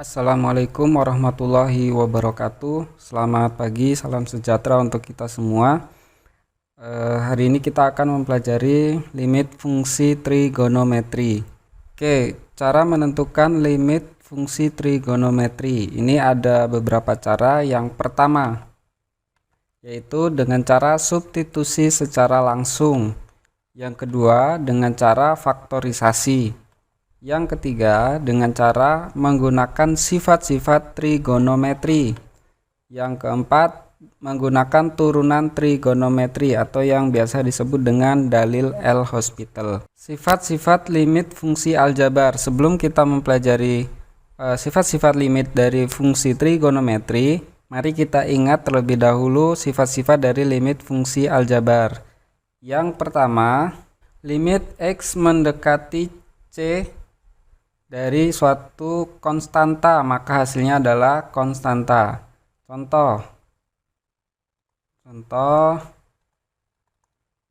Assalamualaikum warahmatullahi wabarakatuh. Selamat pagi, salam sejahtera untuk kita semua. Hari ini kita akan mempelajari limit fungsi trigonometri. Oke, cara menentukan limit fungsi trigonometri. Ini ada beberapa cara. Yang pertama, yaitu dengan cara substitusi secara langsung. Yang kedua, dengan cara faktorisasi. Yang ketiga, dengan cara menggunakan sifat-sifat trigonometri. Yang keempat, menggunakan turunan trigonometri atau yang biasa disebut dengan dalil L-Hospital. Sifat-sifat limit fungsi aljabar. Sebelum kita mempelajari sifat-sifat limit dari fungsi trigonometri, mari kita ingat terlebih dahulu sifat-sifat dari limit fungsi aljabar. Yang pertama, limit X mendekati C dari suatu konstanta, maka hasilnya adalah konstanta. Contoh,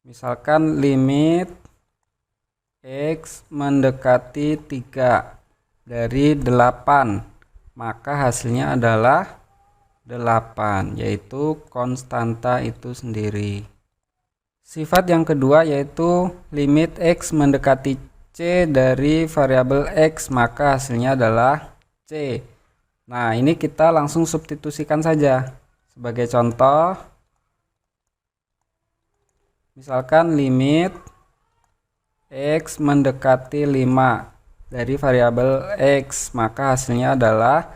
misalkan limit X mendekati 3 dari 8, maka hasilnya adalah 8, yaitu konstanta itu sendiri. Sifat yang kedua yaitu limit X mendekati C dari variabel X, maka hasilnya adalah C. Nah, ini kita langsung substitusikan saja. Sebagai contoh, misalkan limit X mendekati 5 dari variabel X, maka hasilnya adalah,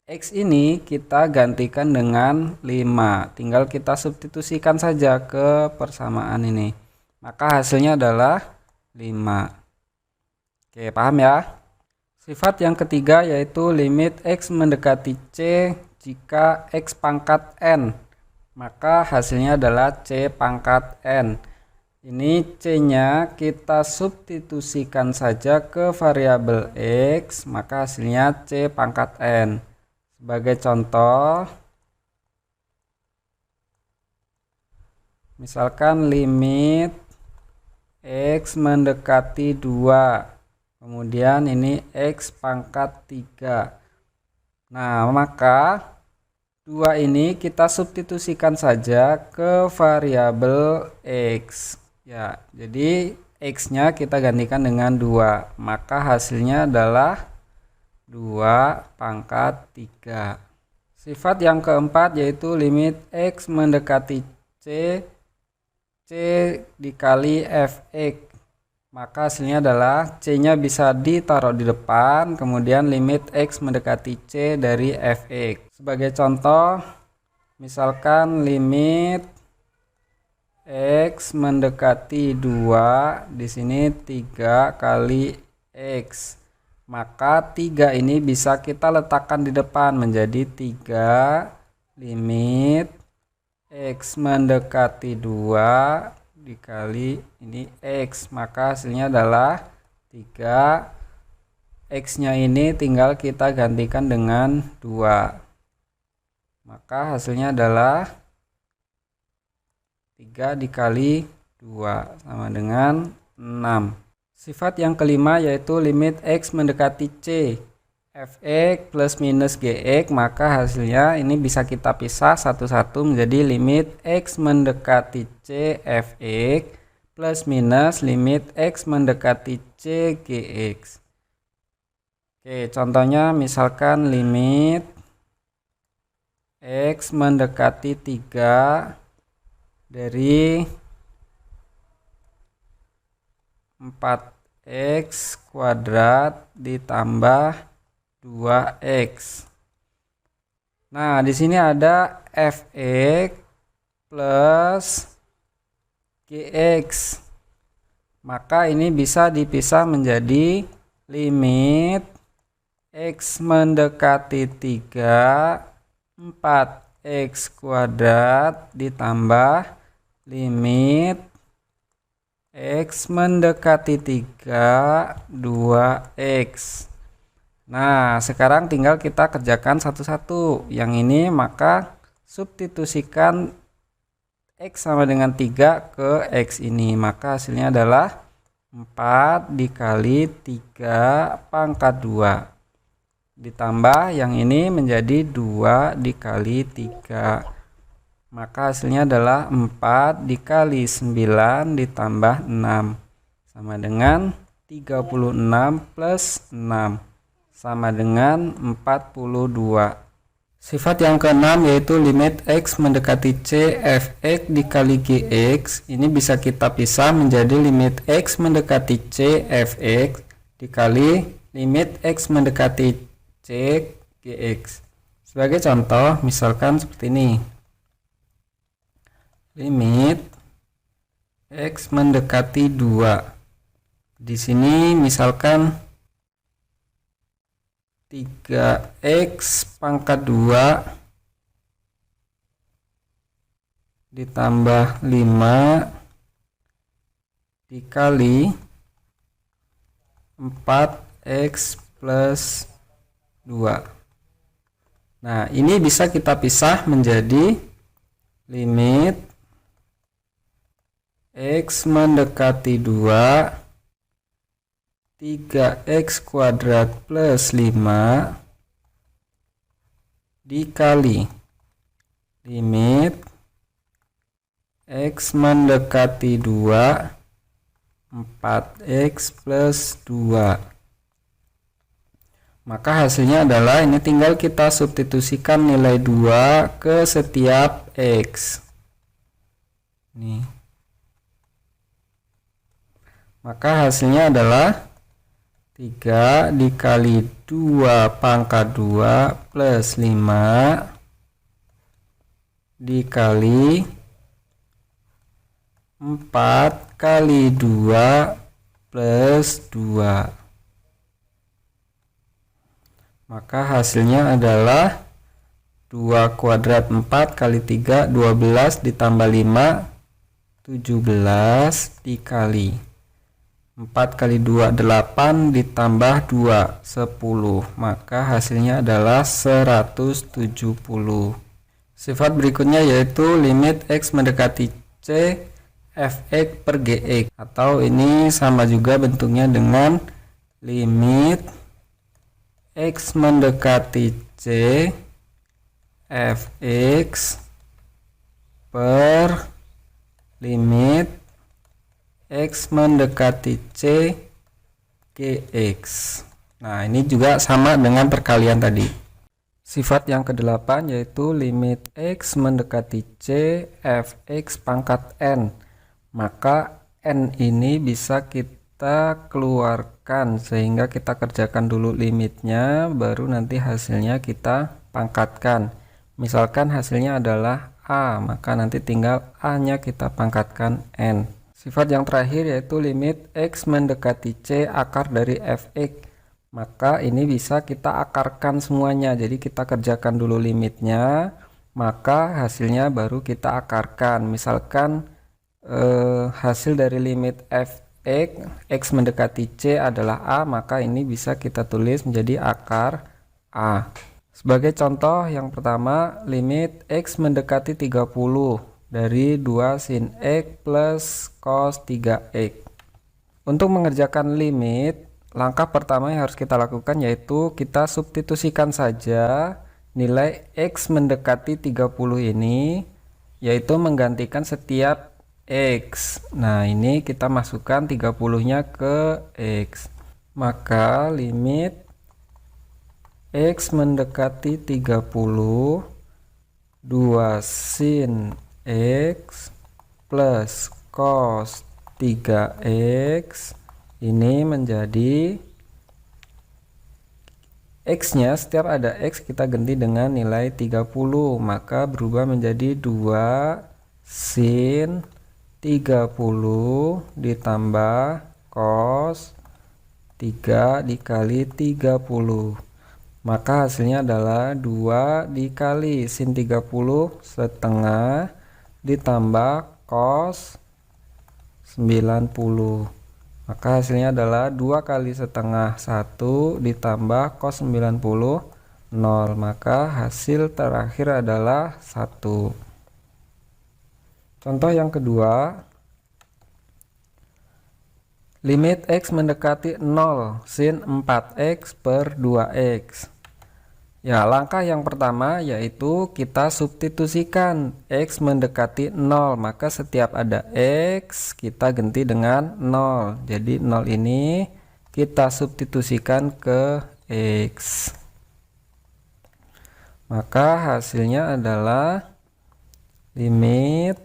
X ini kita gantikan dengan 5. Tinggal kita substitusikan saja ke persamaan ini. Maka hasilnya adalah 5. Oke, paham ya? Sifat yang ketiga yaitu limit X mendekati C jika X pangkat N, maka hasilnya adalah C pangkat N. Ini C-nya kita substitusikan saja ke variabel X, maka hasilnya C pangkat N. Sebagai contoh, misalkan limit X mendekati 2, kemudian ini X pangkat 3. Nah, maka 2 ini kita substitusikan saja ke variabel X. Ya, jadi X-nya kita gantikan dengan 2, maka hasilnya adalah 2 pangkat 3. Sifat yang keempat yaitu limit X mendekati C dikali Fx, maka hasilnya adalah C-nya bisa ditaruh di depan, kemudian limit X mendekati C dari Fx. Sebagai contoh, misalkan limit X mendekati 2, di sini 3 kali X, maka 3 ini bisa kita letakkan di depan menjadi 3 limit X mendekati 2 dikali ini X, maka hasilnya adalah 3. X-nya ini tinggal kita gantikan dengan 2, maka hasilnya adalah 3 dikali 2 sama dengan 6. Sifat yang kelima yaitu limit X mendekati C Fx plus minus Gx, maka hasilnya ini bisa kita pisah satu-satu menjadi limit X mendekati C Fx plus minus limit X mendekati C Gx. Oke, contohnya misalkan limit X mendekati 3 dari 4x kuadrat ditambah 2x. Nah, di sini ada Fx plus Gx. Maka ini bisa dipisah menjadi limit X mendekati 3 4x kuadrat ditambah limit X mendekati 3 2x. Nah, sekarang tinggal kita kerjakan satu-satu. Yang ini maka substitusikan X sama dengan 3 ke X ini. Maka hasilnya adalah 4 dikali 3 pangkat 2. ditambah yang ini menjadi 2 dikali 3. Maka hasilnya adalah 4 dikali 9 ditambah 6 sama dengan 36 plus 6 sama dengan 42. Sifat yang keenam yaitu limit x mendekati c fx dikali gx. Ini bisa kita pisah menjadi limit x mendekati c fx dikali limit x mendekati c gx. Sebagai contoh, misalkan seperti ini. Limit x mendekati 2. Di sini misalkan 3x pangkat 2 ditambah 5 dikali 4x plus 2. Nah, ini bisa kita pisah menjadi limit x mendekati 2 3x kuadrat plus 5 dikali limit x mendekati 2 4x plus 2. Maka hasilnya adalah ini tinggal kita substitusikan nilai 2 ke setiap x. Nih. Maka hasilnya adalah 3 dikali 2 pangkat 2 plus 5 dikali 4 kali 2 plus 2. Maka hasilnya adalah 2 kuadrat 4 kali 3 12 ditambah 5 17 dikali 4 kali 2 8 ditambah 2 10. Maka hasilnya adalah 170. Sifat berikutnya yaitu limit x mendekati c fx per gx, atau ini sama juga bentuknya dengan limit x mendekati c fx per limit x mendekati c gx. Nah, ini juga sama dengan perkalian tadi. Sifat yang ke-8 yaitu limit x mendekati c fx pangkat n. Maka n ini bisa kita keluarkan sehingga kita kerjakan dulu limitnya, baru nanti hasilnya kita pangkatkan. Misalkan hasilnya adalah a, maka nanti tinggal a nya kita pangkatkan n. Sifat yang terakhir yaitu limit x mendekati c akar dari fx. Maka ini bisa kita akarkan semuanya. Jadi kita kerjakan dulu limitnya, maka hasilnya baru kita akarkan. Misalkan hasil dari limit fx x mendekati c adalah a, maka ini bisa kita tulis menjadi akar a. Sebagai contoh yang pertama, limit x mendekati 30 dari 2 sin x plus cos 3x. Untuk mengerjakan limit, langkah pertama yang harus kita lakukan yaitu kita substitusikan saja nilai x mendekati 30 ini, yaitu menggantikan setiap x. Nah, ini kita masukkan 30 nya ke x. Maka limit x mendekati 30 2 sin x plus cos 3x ini menjadi x nya, setiap ada x kita ganti dengan nilai 30, maka berubah menjadi 2 sin 30 ditambah cos 3 dikali 30. Maka hasilnya adalah 2 dikali sin 30 setengah ditambah cos 90. Maka hasilnya adalah 2 kali setengah 1 ditambah cos 90 0. Maka hasil terakhir adalah 1. Contoh yang kedua, limit x mendekati 0 sin 4x per 2x. Ya, langkah yang pertama yaitu kita substitusikan X mendekati 0. Maka setiap ada X kita ganti dengan 0. Jadi 0 ini kita substitusikan ke X. Maka hasilnya adalah limit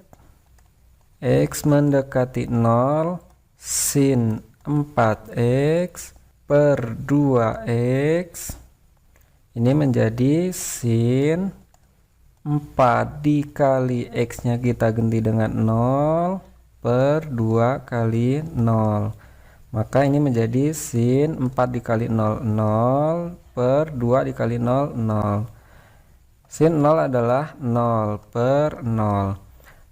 X mendekati 0 sin 4X per 2X ini menjadi sin 4 dikali X nya kita ganti dengan 0 per 2 kali 0. Maka ini menjadi sin 4 dikali 0 0 per 2 dikali 0 0. Sin 0 adalah 0 per 0.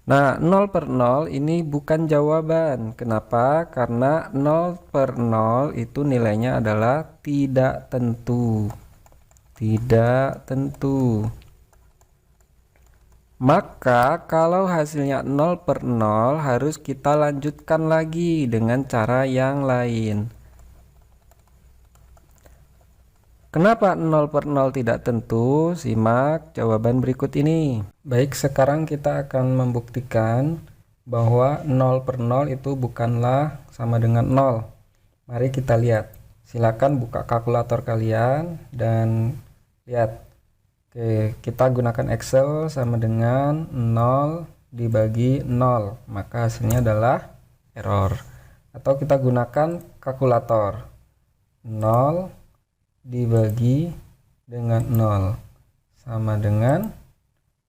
Nah, 0 per 0 ini bukan jawaban. Kenapa? Karena 0 per 0 itu nilainya adalah tidak tentu. Tidak tentu. Maka kalau hasilnya 0 per 0 harus kita lanjutkan lagi dengan cara yang lain. Kenapa 0 per 0 tidak tentu? Simak jawaban berikut ini. Baik, sekarang kita akan membuktikan bahwa 0 per 0 itu bukanlah sama dengan 0. Mari kita lihat. Silakan buka kalkulator kalian dan lihat. Oke, kita gunakan Excel sama dengan 0 dibagi 0. Maka hasilnya adalah error. Atau kita gunakan kalkulator. 0 dibagi dengan 0 sama dengan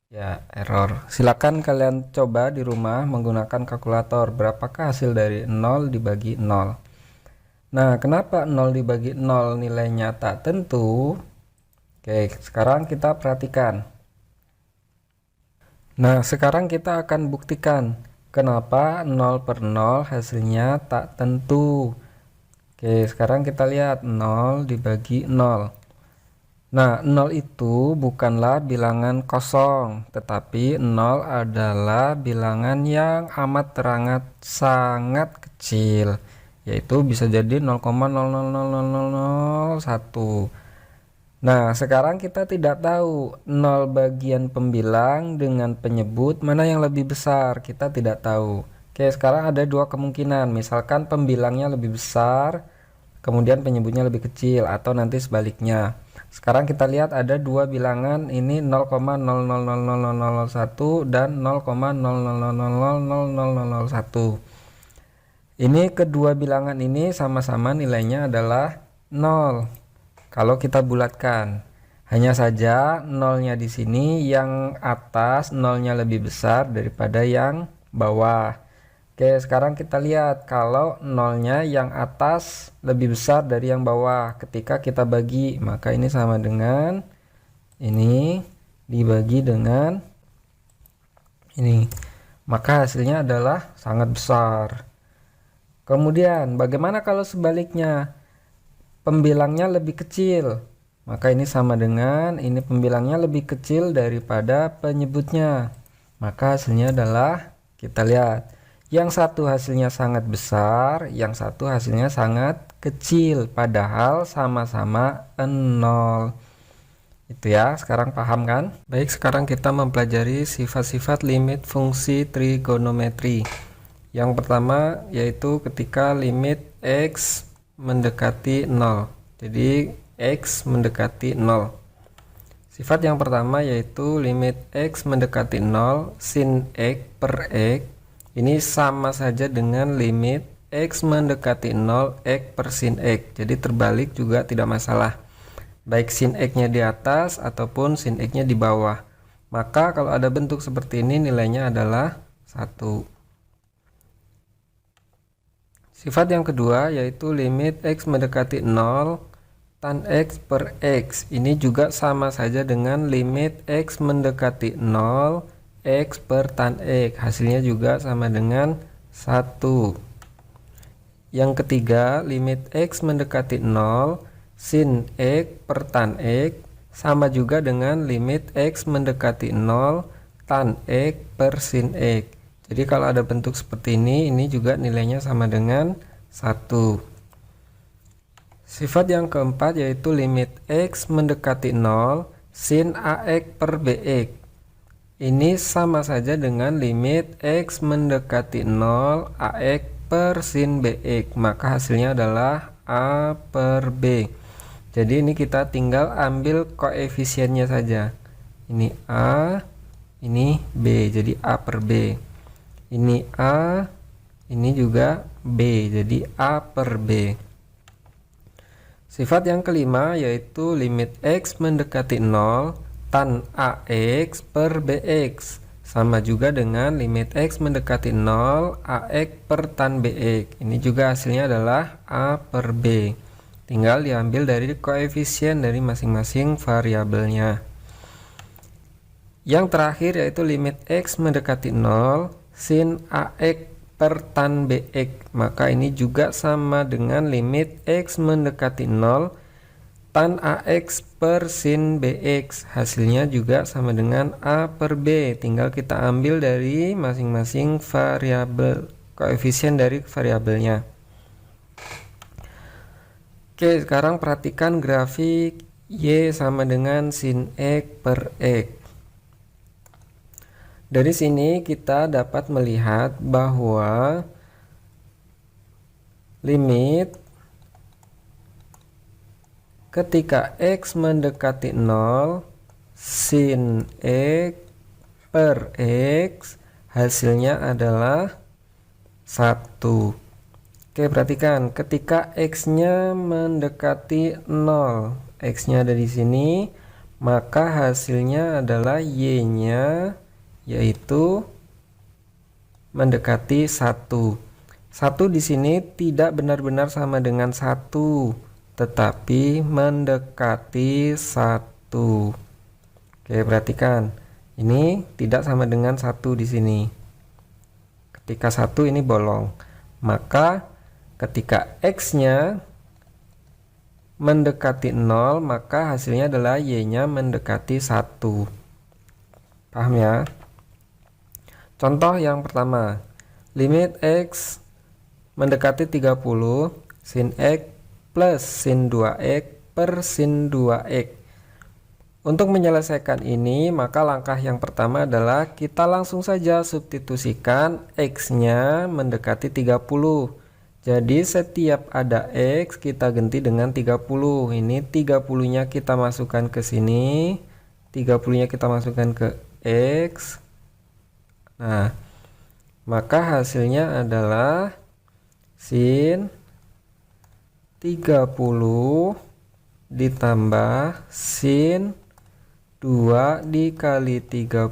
ya error. Silakan kalian coba di rumah menggunakan kalkulator berapakah hasil dari 0 dibagi 0. Nah, kenapa 0 dibagi 0 nilainya tak tentu? Oke, sekarang kita perhatikan. Nah, sekarang kita akan buktikan kenapa 0 per 0 hasilnya tak tentu. Oke, sekarang kita lihat 0 dibagi 0. Nah, 0 itu bukanlah bilangan kosong, tetapi 0 adalah bilangan yang amat sangat kecil, yaitu bisa jadi 0,000001. Nah, sekarang kita tidak tahu 0 bagian pembilang dengan penyebut mana yang lebih besar, kita tidak tahu. Oke, sekarang ada dua kemungkinan, misalkan pembilangnya lebih besar, kemudian penyebutnya lebih kecil, atau nanti sebaliknya. Sekarang kita lihat ada dua bilangan, ini 0,000001 dan 0,00000001. Ini kedua bilangan ini sama-sama nilainya adalah 0. Kalau kita bulatkan, hanya saja nolnya di sini yang atas nolnya lebih besar daripada yang bawah. Oke, sekarang kita lihat kalau nolnya yang atas lebih besar dari yang bawah. Ketika kita bagi, maka ini sama dengan ini dibagi dengan ini. Maka hasilnya adalah sangat besar. Kemudian, bagaimana kalau sebaliknya? Pembilangnya lebih kecil. Maka ini sama dengan ini pembilangnya lebih kecil daripada penyebutnya. Maka hasilnya adalah, kita lihat. Yang satu hasilnya sangat besar, yang satu hasilnya sangat kecil, padahal sama-sama 0. Itu ya, sekarang paham kan? Baik, sekarang kita mempelajari sifat-sifat limit fungsi trigonometri. Yang pertama yaitu ketika limit X mendekati 0. Jadi X mendekati 0. Sifat yang pertama yaitu limit X mendekati 0 sin X per X. Ini sama saja dengan limit X mendekati 0 X per sin X. Jadi terbalik juga tidak masalah. Baik sin X nya di atas ataupun sin X nya di bawah. Maka kalau ada bentuk seperti ini nilainya adalah 1. Sifat yang kedua yaitu limit X mendekati 0 tan X per X. Ini juga sama saja dengan limit X mendekati 0 X per tan X. Hasilnya juga sama dengan 1. Yang ketiga, limit X mendekati 0 sin X per tan X sama juga dengan limit X mendekati 0 tan X per sin X. Jadi kalau ada bentuk seperti ini juga nilainya sama dengan 1. Sifat yang keempat yaitu limit X mendekati 0 sin AX per BX. Ini sama saja dengan limit X mendekati 0 AX per sin BX. Maka hasilnya adalah A per B. Jadi ini kita tinggal ambil koefisiennya saja. Ini A, ini B, jadi A per B. Ini A, ini juga B, jadi A per B. Sifat yang kelima yaitu limit X mendekati 0 tan AX per BX. Sama juga dengan limit X mendekati 0 AX per tan BX. Ini juga hasilnya adalah A per B. Tinggal diambil dari koefisien dari masing-masing variabelnya. Yang terakhir yaitu limit X mendekati 0 sin AX per tan BX. Maka ini juga sama dengan limit X mendekati 0 tan AX per sin BX. Hasilnya juga sama dengan A per B. Tinggal kita ambil dari masing-masing variabel, koefisien dari variabelnya. Oke, sekarang perhatikan grafik Y sama dengan sin X per X. Dari sini kita dapat melihat bahwa limit ketika X mendekati 0 sin X per X hasilnya adalah 1. Oke, perhatikan ketika X-nya mendekati 0, X-nya ada di sini, maka hasilnya adalah Y-nya yaitu mendekati 1. 1 di sini tidak benar-benar sama dengan 1, tetapi mendekati 1. Oke, perhatikan. Ini tidak sama dengan 1 di sini. Ketika 1 ini bolong. Maka ketika X-nya mendekati 0, maka hasilnya adalah Y-nya mendekati 1. Paham ya? Contoh yang pertama, limit X mendekati 30 sin X plus sin 2X per sin 2X. Untuk menyelesaikan ini, maka langkah yang pertama adalah kita langsung saja substitusikan X-nya mendekati 30. Jadi setiap ada X kita ganti dengan 30. Ini 30-nya kita masukkan ke sini, 30-nya kita masukkan ke X. Nah, maka hasilnya adalah sin 30 ditambah sin 2 dikali 30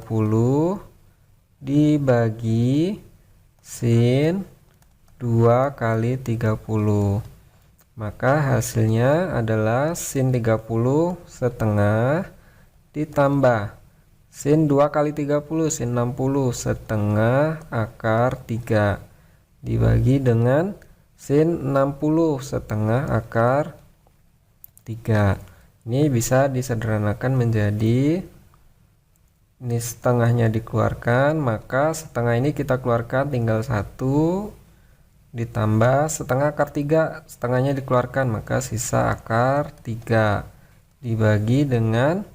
dibagi sin 2 kali 30. Maka hasilnya adalah sin 30 setengah ditambah sin 2 kali 30, sin 60 setengah akar 3 dibagi dengan sin 60 setengah akar 3. Ini bisa disederhanakan menjadi, ini setengahnya dikeluarkan, maka setengah ini kita keluarkan tinggal 1 ditambah setengah akar 3, setengahnya dikeluarkan, maka sisa akar 3 dibagi dengan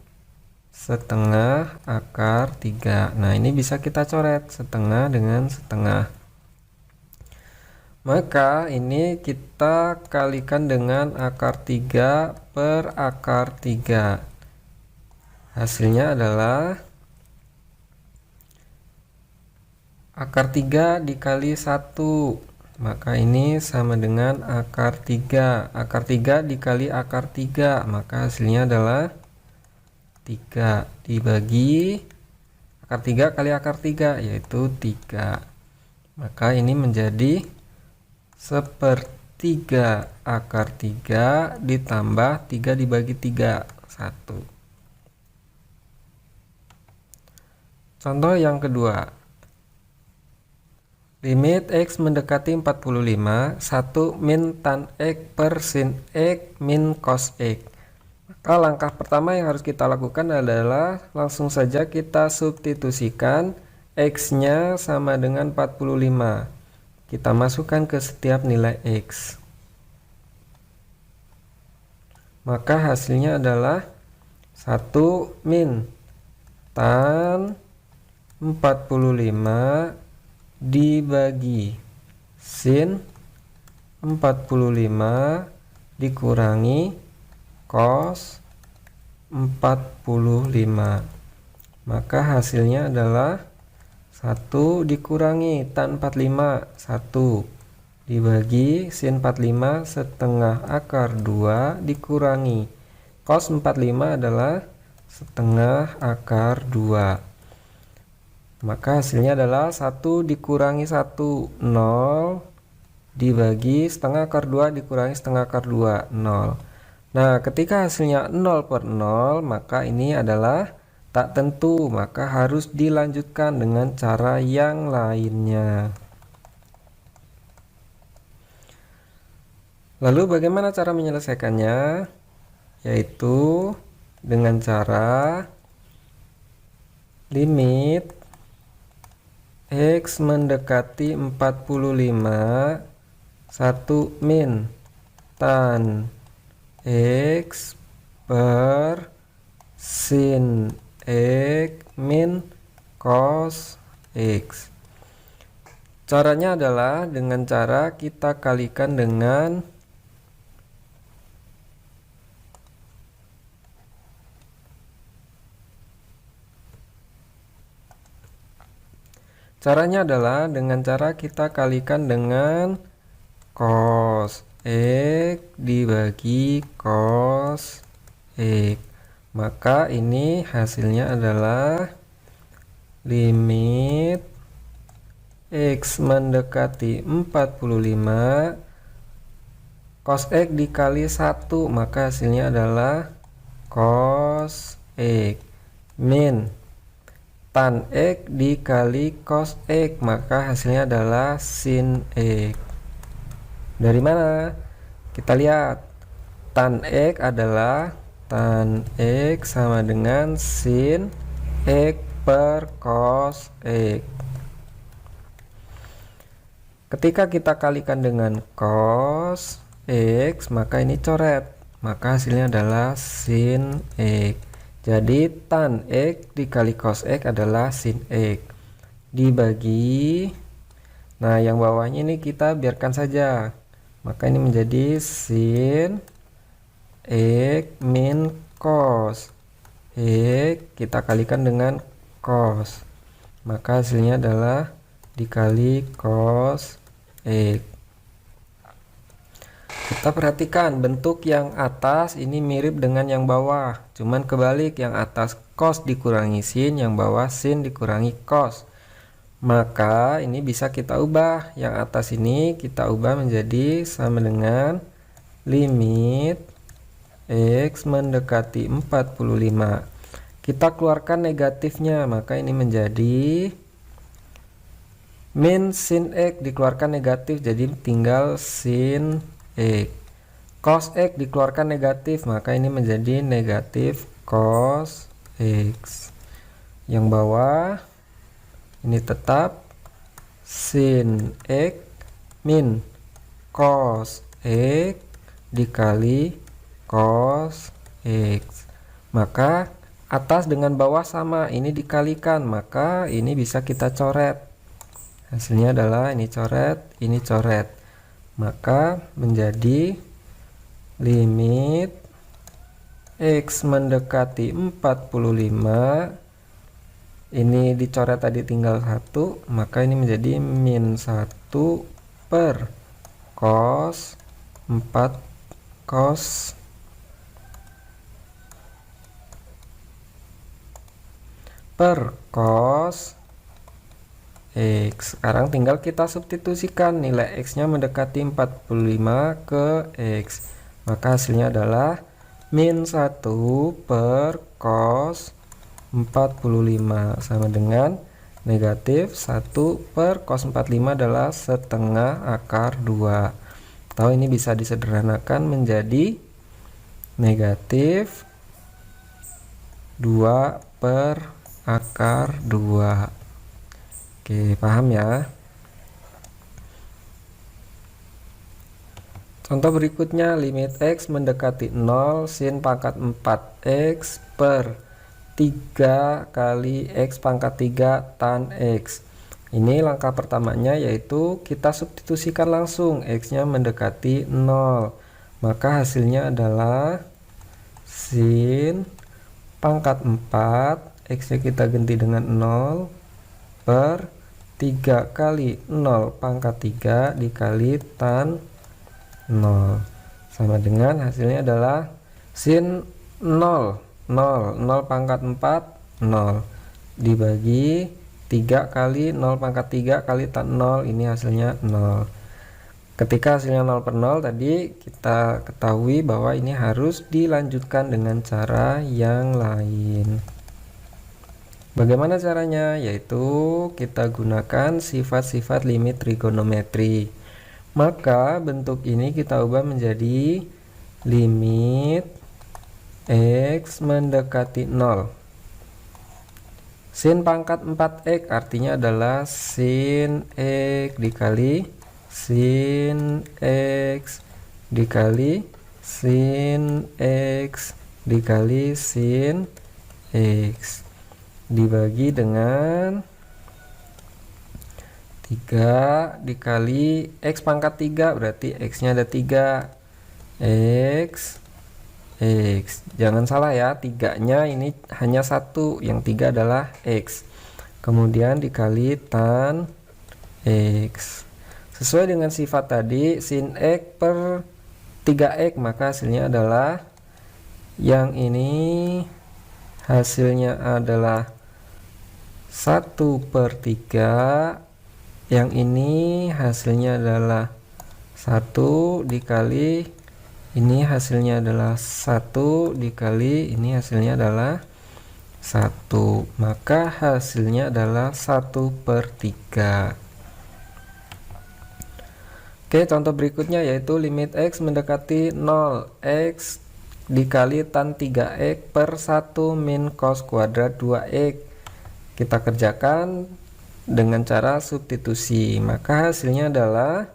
setengah akar 3. Nah, ini bisa kita coret setengah dengan setengah. Maka ini kita kalikan dengan akar 3 per akar 3. Hasilnya adalah akar 3 dikali 1. Maka ini sama dengan akar 3. Akar 3 dikali akar 3. Maka hasilnya adalah 3 dibagi akar 3 kali akar 3, yaitu 3. Maka ini menjadi 1/3 akar 3 ditambah 3 dibagi 3, 1. Contoh yang kedua, limit X mendekati 45, 1 min tan X per sin X min cos X. Maka langkah pertama yang harus kita lakukan adalah langsung saja kita substitusikan X-nya sama dengan 45. Kita masukkan ke setiap nilai X. maka hasilnya adalah 1 min tan 45 dibagi sin 45 dikurangi cos 45. Maka hasilnya adalah 1 dikurangi tan 45, 1 dibagi sin 45 setengah akar 2 dikurangi cos 45 adalah setengah akar 2. Maka hasilnya adalah 1 dikurangi 1, 0 dibagi setengah akar 2 dikurangi setengah akar 2, 0. Nah, ketika hasilnya 0 per 0, maka ini adalah tak tentu, maka harus dilanjutkan dengan cara yang lainnya. Lalu bagaimana cara menyelesaikannya? Yaitu dengan cara limit X mendekati 45 1 min tan X per sin X min cos X. Caranya adalah dengan cara kita kalikan dengan cara kita kalikan dengan cos X dibagi cos X. Maka ini hasilnya adalah limit X mendekati 45 cos X dikali 1, maka hasilnya adalah cos X min tan X dikali cos X, maka hasilnya adalah sin X. Dari mana? Kita lihat. Tan X adalah tan X sama dengan sin X per cos X. Ketika kita kalikan dengan cos X, maka ini coret. Maka hasilnya adalah sin X. Jadi tan X dikali cos X adalah sin X dibagi, nah yang bawahnya ini kita biarkan saja, maka ini menjadi sin X min cos X kita kalikan dengan cos, maka hasilnya adalah dikali cos X. Kita perhatikan bentuk yang atas ini mirip dengan yang bawah, cuman kebalik, yang atas cos dikurangi sin, yang bawah sin dikurangi cos. Maka ini bisa kita ubah, yang atas ini kita ubah menjadi sama dengan limit X mendekati 45. Kita keluarkan negatifnya, maka ini menjadi min sin X dikeluarkan negatif, jadi tinggal sin X. Cos X dikeluarkan negatif, maka ini menjadi negatif cos X. Yang bawah ini tetap sin X min cos X dikali cos X. Maka atas dengan bawah sama, ini dikalikan, maka ini bisa kita coret. Hasilnya adalah ini coret, ini coret. Maka menjadi limit X mendekati 45, ini dicoret tadi tinggal 1, maka ini menjadi min 1 per cos 4 cos per cos X. Sekarang tinggal kita substitusikan nilai X nya mendekati 45 ke X, maka hasilnya adalah min 1 per cos 45 sama dengan negatif 1 per cos 45 adalah setengah akar 2, atau ini bisa disederhanakan menjadi negatif 2 per akar 2. Oke, paham ya? Contoh berikutnya, limit X mendekati 0 sin pangkat 4X per 3 kali X pangkat 3 tan X. Ini langkah pertamanya, yaitu kita substitusikan langsung X nya mendekati 0. Maka hasilnya adalah sin pangkat 4, X nya kita ganti dengan 0 per 3 kali 0 pangkat 3 dikali tan 0, sama dengan hasilnya adalah sin 0 pangkat 4 0 dibagi 3 kali 0 pangkat 3 kali tan 0, ini hasilnya 0. Ketika hasilnya 0 per 0 tadi, kita ketahui bahwa ini harus dilanjutkan dengan cara yang lain. Bagaimana caranya? Yaitu kita gunakan sifat-sifat limit trigonometri. Maka bentuk ini kita ubah menjadi limit X mendekati 0. Sin pangkat 4X artinya adalah sin X dikali sin X dikali sin X dikali sin X dibagi dengan 3 dikali X pangkat 3, berarti X nya ada 3, X jangan salah ya, 3 nya ini hanya 1, yang 3 adalah X, kemudian dikali tan X. Sesuai dengan sifat tadi, sin X per 3X, maka hasilnya adalah yang ini hasilnya adalah 1 per 3, yang ini hasilnya adalah 1 dikali ini hasilnya adalah 1 dikali ini hasilnya adalah 1, maka hasilnya adalah 1 per 3. Oke, contoh berikutnya yaitu limit X mendekati 0, X dikali tan 3X per 1 min cos kuadrat 2X. Kita kerjakan dengan cara substitusi, maka hasilnya adalah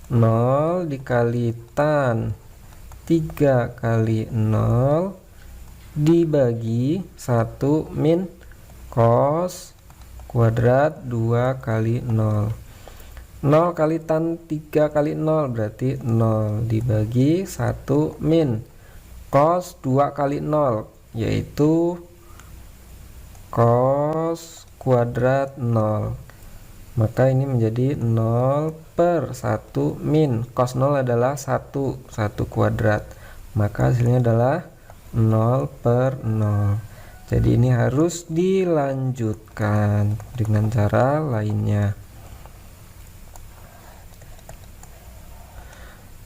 0 dikali tan 3 kali 0 dibagi 1 min cos kuadrat 2 kali 0. 0 kali tan 3 kali 0 berarti 0 dibagi 1 min cos 2 kali 0, yaitu cos kuadrat 0, maka ini menjadi 0 per 1 min cos 0 adalah 1 kuadrat, maka hasilnya adalah 0 per 0. Jadi ini harus dilanjutkan dengan cara lainnya.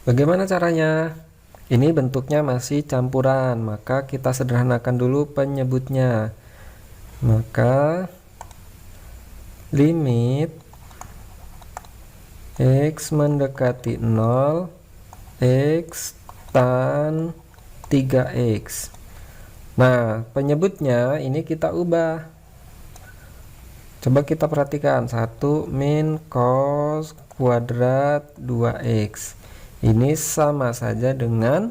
Bagaimana caranya? Ini bentuknya masih campuran, maka kita sederhanakan dulu penyebutnya. Maka limit X mendekati 0, X tan 3X. Nah, penyebutnya ini kita ubah. Coba kita perhatikan, 1 min cos kuadrat 2X. Ini sama saja dengan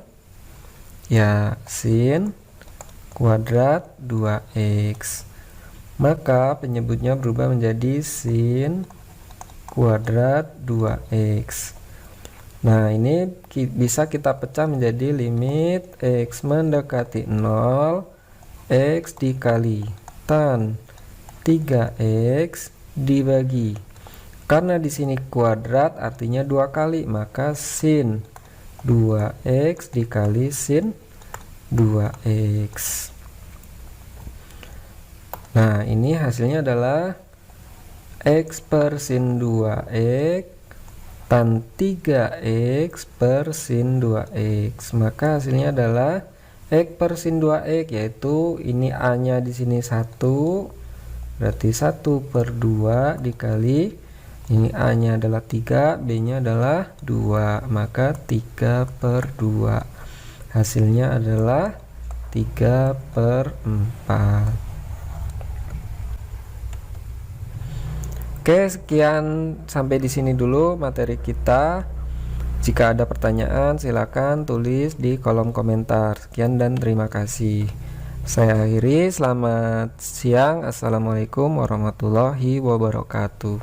ya sin kuadrat 2X. Maka penyebutnya berubah menjadi sin kuadrat 2X. Nah, ini bisa kita pecah menjadi limit X mendekati 0, X dikali tan 3X dibagi, karena di sini kuadrat artinya 2 kali, maka sin 2X dikali sin 2X. Nah, ini hasilnya adalah X per sin 2X tan 3X per sin 2X. Maka hasilnya adalah X per sin 2X, yaitu ini A nya di sini 1, berarti 1 per 2 dikali ini A nya adalah 3, B nya adalah 2, maka 3 per 2. Hasilnya adalah 3 per 4. Oke, sekian sampai di sini dulu materi kita. Jika ada pertanyaan, silakan tulis di kolom komentar. Sekian dan terima kasih. Saya akhiri, selamat siang. Assalamualaikum warahmatullahi wabarakatuh.